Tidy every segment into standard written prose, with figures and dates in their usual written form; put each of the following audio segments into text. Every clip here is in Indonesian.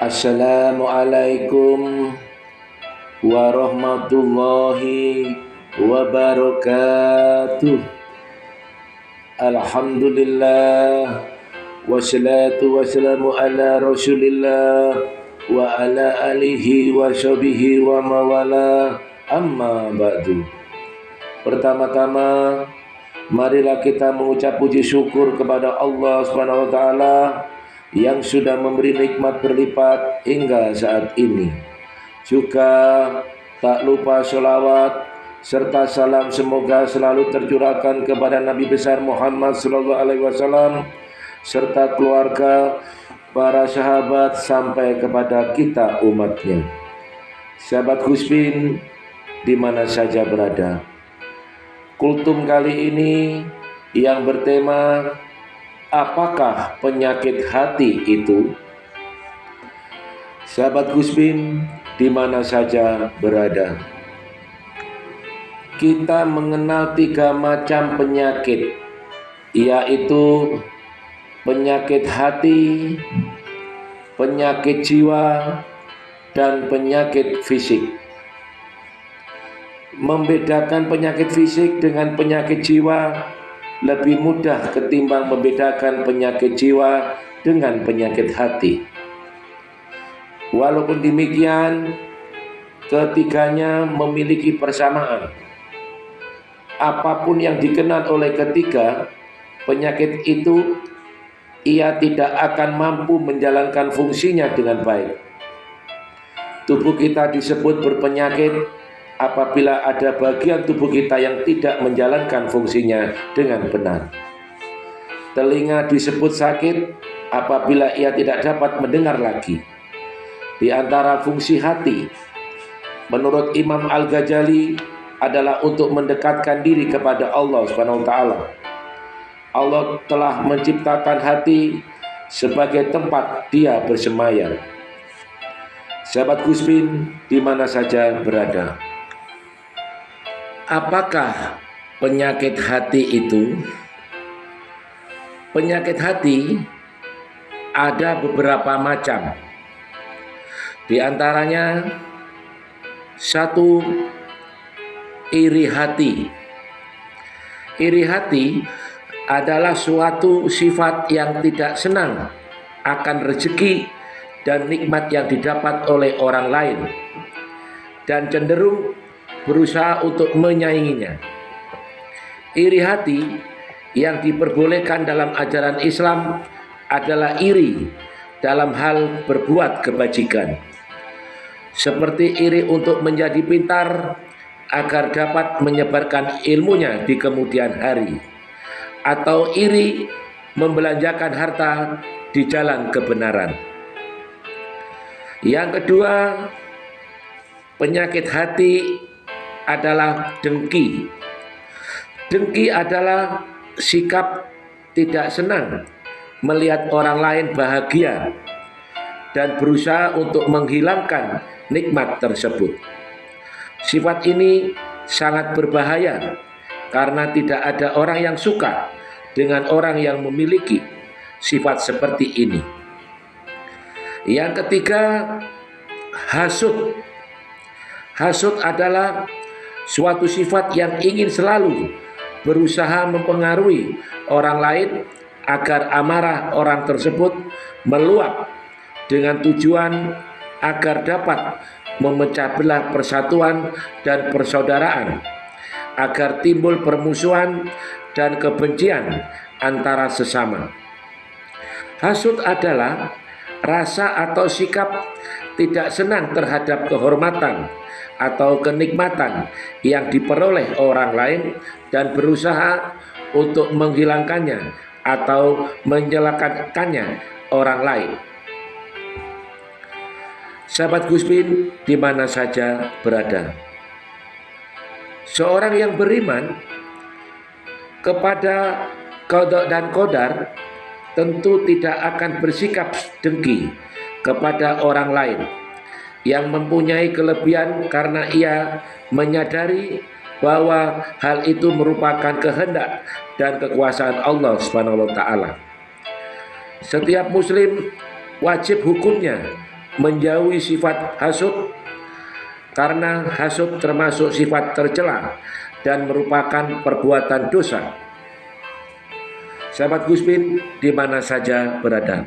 Assalamualaikum warahmatullahi wabarakatuh. Alhamdulillah wassalatu wassalamu ala rasulillah wa ala alihi wa sahbihi wa mawala, amma ba'du. Pertama-tama marilah kita mengucap puji syukur kepada Allah Subhanahu wa taala yang sudah memberi nikmat berlipat hingga saat ini. Juga tak lupa sholawat serta salam semoga selalu tercurahkan kepada Nabi besar Muhammad SAW serta keluarga, para sahabat sampai kepada kita umatnya. Sahabat Husbin di mana saja berada, kultum kali ini yang bertema apakah penyakit hati itu? Sahabat Husbin di mana saja berada, kita mengenal 3 macam penyakit, yaitu penyakit hati, penyakit jiwa, dan penyakit fisik. Membedakan penyakit fisik dengan penyakit jiwa lebih mudah ketimbang membedakan penyakit jiwa dengan penyakit hati. Walaupun demikian, ketiganya memiliki persamaan. Apapun yang dikenal oleh ketiga penyakit itu, ia tidak akan mampu menjalankan fungsinya dengan baik. Tubuh kita disebut berpenyakit apabila ada bagian tubuh kita yang tidak menjalankan fungsinya dengan benar. Telinga disebut sakit apabila ia tidak dapat mendengar lagi. Di antara fungsi hati, menurut Imam Al-Ghazali, adalah untuk mendekatkan diri kepada Allah Subhanahu wa taala. Allah telah menciptakan hati sebagai tempat Dia bersemayam. Sahabat Husbin di mana saja berada, apakah penyakit hati itu? Penyakit hati ada beberapa macam. Di antaranya, 1. Iri hati. Iri hati adalah suatu sifat yang tidak senang akan rezeki dan nikmat yang didapat oleh orang lain dan cenderung berusaha untuk menyainginya. Iri hati yang diperbolehkan dalam ajaran Islam adalah iri dalam hal berbuat kebajikan, seperti iri untuk menjadi pintar agar dapat menyebarkan ilmunya di kemudian hari, atau iri membelanjakan harta di jalan kebenaran. Yang kedua, penyakit hati adalah dengki. Dengki adalah sikap tidak senang melihat orang lain bahagia dan berusaha untuk menghilangkan nikmat tersebut. Sifat ini sangat berbahaya karena tidak ada orang yang suka dengan orang yang memiliki sifat seperti ini. Yang ketiga, hasud. Hasud adalah suatu sifat yang ingin selalu berusaha mempengaruhi orang lain agar amarah orang tersebut meluap dengan tujuan agar dapat memecah belah persatuan dan persaudaraan, agar timbul permusuhan dan kebencian antara sesama. Hasud adalah rasa atau sikap tidak senang terhadap kehormatan atau kenikmatan yang diperoleh orang lain dan berusaha untuk menghilangkannya atau menyelakkannya orang lain. Sahabat Husbin di mana saja berada, seorang yang beriman kepada qada dan qadar tentu tidak akan bersikap dengki kepada orang lain yang mempunyai kelebihan karena ia menyadari bahwa hal itu merupakan kehendak dan kekuasaan Allah Subhanahu wa taala. Setiap muslim wajib hukumnya menjauhi sifat hasud, karena hasud termasuk sifat tercela dan merupakan perbuatan dosa. Sahabat Gusmin di mana saja berada,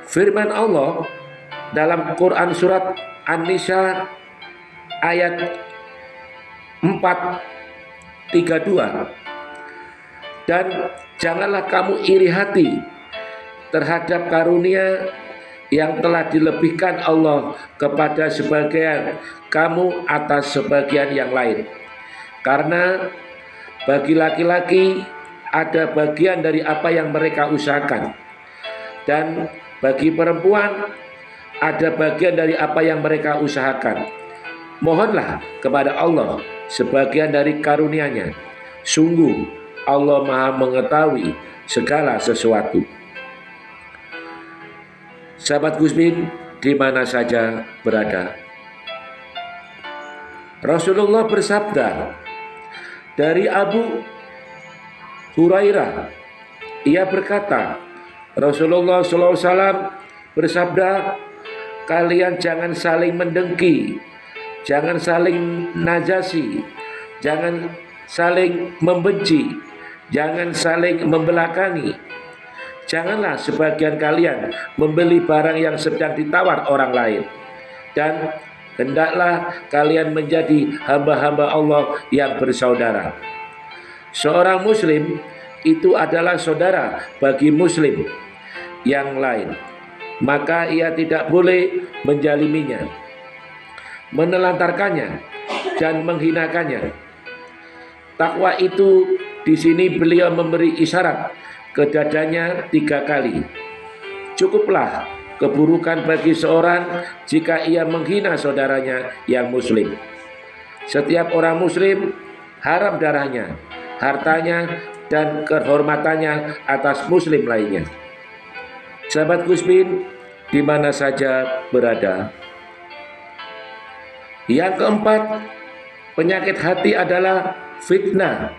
firman Allah dalam Quran surat An-Nisa ayat 432, dan janganlah kamu iri hati terhadap karunia yang telah dilebihkan Allah kepada sebagian kamu atas sebagian yang lain, karena bagi laki-laki ada bagian dari apa yang mereka usahakan, dan bagi perempuan ada bagian dari apa yang mereka usahakan. Mohonlah kepada Allah sebagian dari karunia-Nya. Sungguh Allah Maha mengetahui segala sesuatu. Sahabat Gusmin di mana saja berada, Rasulullah bersabda dari Abu Hurairah, ia berkata, Rasulullah SAW bersabda, kalian jangan saling mendengki, jangan saling najasi, jangan saling membenci, jangan saling membelakangi. Janganlah sebagian kalian membeli barang yang sedang ditawar orang lain, dan hendaklah kalian menjadi hamba-hamba Allah yang bersaudara. Seorang muslim itu adalah saudara bagi muslim yang lain, maka ia tidak boleh menjaliminya, menelantarkannya, dan menghinakannya. Takwa itu di sini beliau memberi isyarat ke dadanya 3 kali. Cukuplah keburukan bagi seorang jika ia menghina saudaranya yang muslim. Setiap orang muslim haram darahnya, hartanya, dan kehormatannya atas muslim lainnya. Sahabat Gusmin di mana saja berada, yang keempat, penyakit hati adalah fitnah.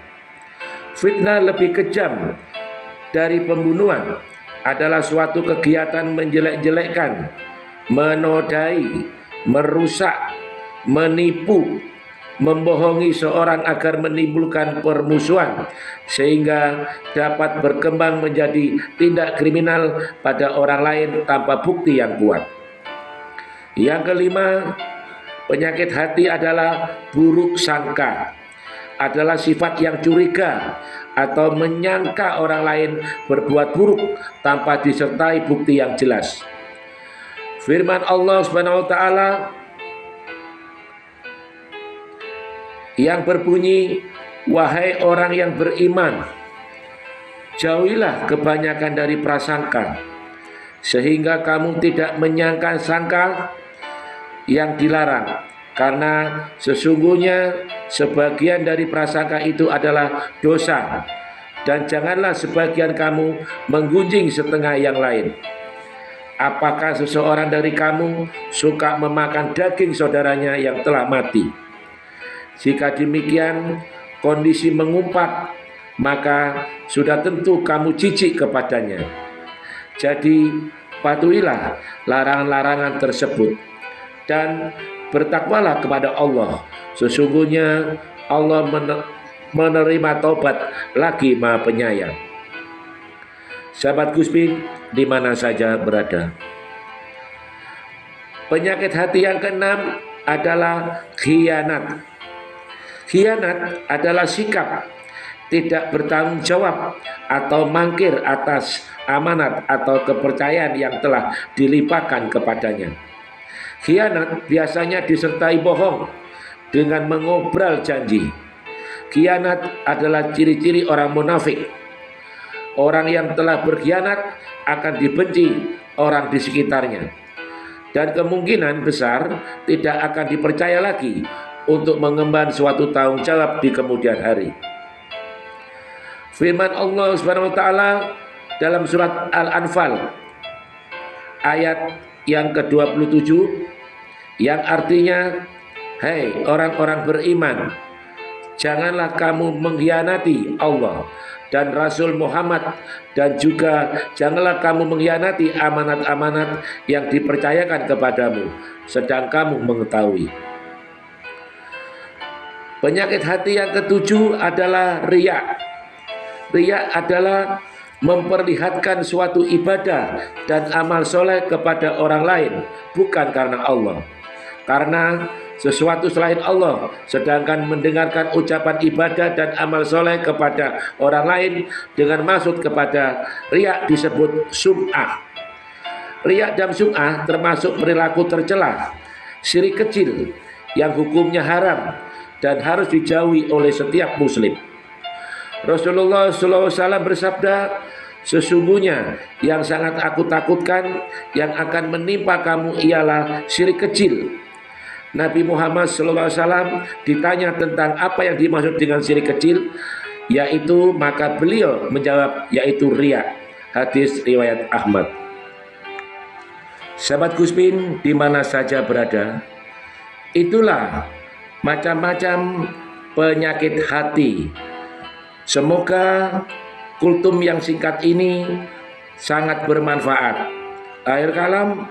Fitnah lebih kejam dari pembunuhan, adalah suatu kegiatan menjelek-jelekkan, menodai, merusak, menipu, membohongi seorang agar menimbulkan permusuhan sehingga dapat berkembang menjadi tindak kriminal pada orang lain tanpa bukti yang kuat. Yang kelima, penyakit hati adalah buruk sangka, adalah sifat yang curiga atau menyangka orang lain berbuat buruk tanpa disertai bukti yang jelas. Firman Allah Subhanahu wa taala yang berbunyi, wahai orang yang beriman, jauhilah kebanyakan dari prasangka, sehingga kamu tidak menyangka sangka yang dilarang, karena sesungguhnya sebagian dari prasangka itu adalah dosa, dan janganlah sebagian kamu menggunjing setengah yang lain. Apakah seseorang dari kamu suka memakan daging saudaranya yang telah mati? Jika demikian kondisi mengumpat, maka sudah tentu kamu jijik kepadanya. Jadi patuhilah larangan-larangan tersebut dan bertakwalah kepada Allah. Sesungguhnya Allah menerima taubat lagi Maha Penyayang. Sahabat Gusmin di mana saja berada, penyakit hati yang keenam adalah khianat. Khianat adalah sikap tidak bertanggung jawab atau mangkir atas amanat atau kepercayaan yang telah dilimpahkan kepadanya. Khianat biasanya disertai bohong dengan mengobral janji. Khianat adalah ciri-ciri orang munafik. Orang yang telah berkhianat akan dibenci orang di sekitarnya, dan kemungkinan besar tidak akan dipercaya lagi untuk mengemban suatu tanggung jawab di kemudian hari. Firman Allah Subhanahu wa taala dalam surat Al-Anfal ayat yang ke-27 yang artinya, hai orang-orang beriman, janganlah kamu mengkhianati Allah dan Rasul Muhammad, dan juga janganlah kamu mengkhianati amanat-amanat yang dipercayakan kepadamu, sedang kamu mengetahui. Penyakit hati yang ketujuh adalah riya. Riya adalah memperlihatkan suatu ibadah dan amal soleh kepada orang lain, bukan karena Allah. Karena sesuatu selain Allah, sedangkan mendengarkan ucapan ibadah dan amal soleh kepada orang lain dengan maksud kepada riya disebut sum'ah. Riya dan sum'ah termasuk perilaku tercela, syirik kecil yang hukumnya haram dan harus dijauhi oleh setiap muslim. Rasulullah SAW bersabda, sesungguhnya yang sangat aku takutkan yang akan menimpa kamu ialah syirik kecil. Nabi Muhammad SAW ditanya tentang apa yang dimaksud dengan syirik kecil, yaitu maka beliau menjawab yaitu riya. Hadis riwayat Ahmad. Sahabat Guspin di mana saja berada, itulah macam-macam penyakit hati. Semoga kultum yang singkat ini sangat bermanfaat. Akhir kalam,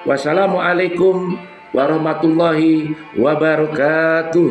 wassalamualaikum warahmatullahi wabarakatuh.